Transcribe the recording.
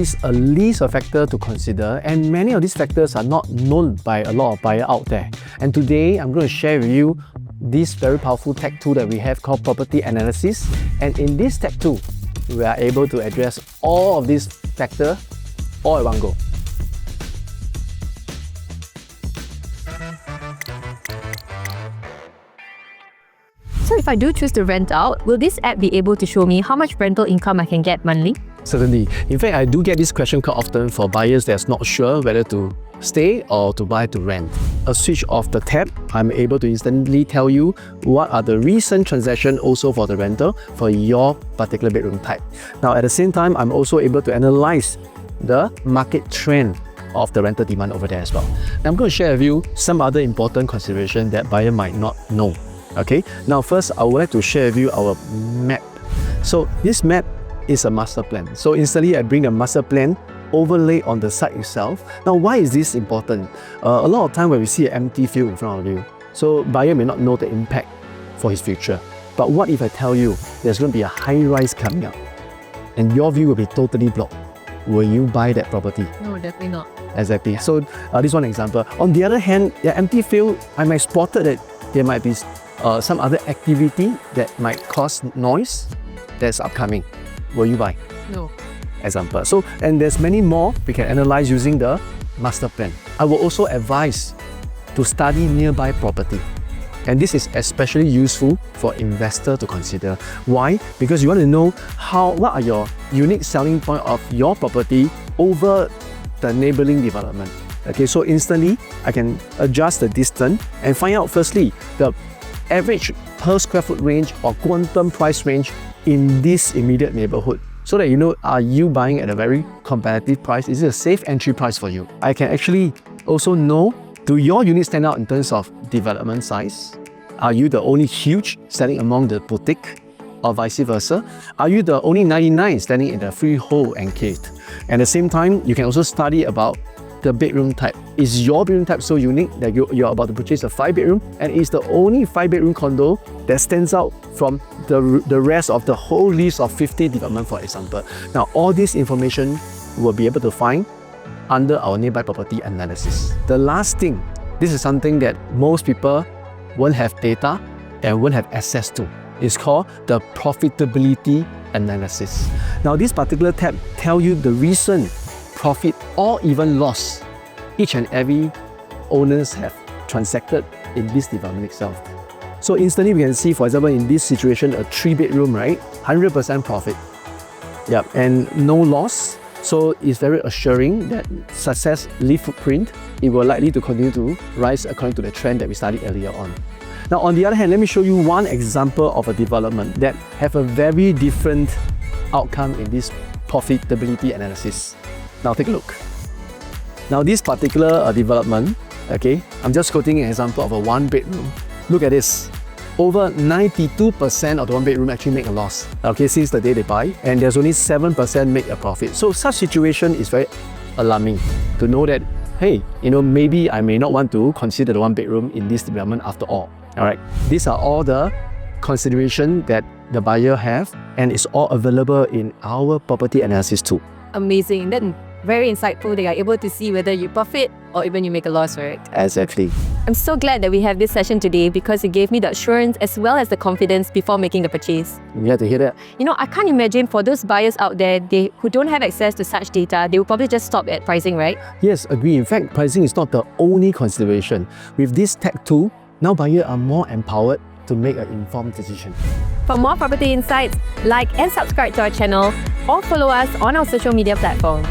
is a list of factors to consider, and many of these factors are not known by a lot of buyers out there. And today, I'm going to share with you this very powerful tech tool that we have called Property Analysis. And in this tech tool, we are able to address all of these factors all at one go. So if I do choose to rent out, will this app be able to show me how much rental income I can get monthly? Certainly. In fact, I do get this question quite often for buyers that's not sure whether to stay or to buy to rent. A switch of the tab, I'm able to instantly tell you what are the recent transactions also for the rental for your particular bedroom type. Now at the same time, I'm also able to analyze the market trend of the rental demand over there as well. Now I'm going to share with you some other important consideration that buyer might not know. Okay, now first I would like to share with you our map. So this map is a master plan. So instantly I bring a master plan overlay on the site itself. Now why is this important? A lot of time when we see an empty field in front of you, so buyer may not know the impact for his future. But what if I tell you there's going to be a high rise coming up and your view will be totally blocked? Will you buy that property? No, definitely not. Exactly. So this is one example. On the other hand, the empty field, I might spot that there might be some other activity that might cause noise that's upcoming. Will you buy? No. Example. So, and there's many more we can analyze using the master plan. I will also advise to study nearby property. And this is especially useful for investors to consider. Why? Because you want to know what are your unique selling point of your property over the neighboring development. Okay, so instantly I can adjust the distance and find out firstly the average per square foot range or quantum price range in this immediate neighborhood, so that you know, are you buying at a very competitive price? Is it a safe entry price for you? I can actually also know, do your units stand out in terms of development size? Are you the only huge standing among the boutique, or vice versa? Are you the only 99 standing in the freehold enclave? And at the same time, you can also study about the bedroom type. Is your bedroom type so unique that you're about to purchase a 5-bedroom, and it's the only 5-bedroom condo that stands out from the rest of the whole list of 50 development, for example? Now, all this information we'll be able to find under our nearby property analysis. The last thing, this is something that most people won't have data and won't have access to. It's called the profitability analysis. Now, this particular tab tells you the recent profit or even loss each and every owners have transacted in this development itself. So instantly we can see, for example, in this situation, a 3-bedroom, right? 100% profit. Yep, and no loss. So it's very assuring that success leave footprint. It will likely to continue to rise according to the trend that we studied earlier on. Now, on the other hand, let me show you one example of a development that have a very different outcome in this profitability analysis. Now take a look. Now this particular development, okay, I'm just quoting an example of a 1-bedroom. Look at this. Over 92% of the 1-bedroom actually make a loss, okay, since the day they buy, and there's only 7% make a profit. So such situation is very alarming to know that, hey, you know, maybe I may not want to consider the 1-bedroom in this development after all. Alright, these are all the consideration that the buyer have, and it's all available in our property analysis tool. Amazing. Then very insightful. They are able to see whether you profit or even you make a loss, right? Exactly. I'm so glad that we have this session today because it gave me the assurance as well as the confidence before making the purchase. You have to hear that. You know, I can't imagine for those buyers out there who don't have access to such data, they will probably just stop at pricing, right? Yes, agree. In fact, pricing is not the only consideration. With this tech tool, now buyers are more empowered to make an informed decision. For more property insights, like and subscribe to our channel or follow us on our social media platforms.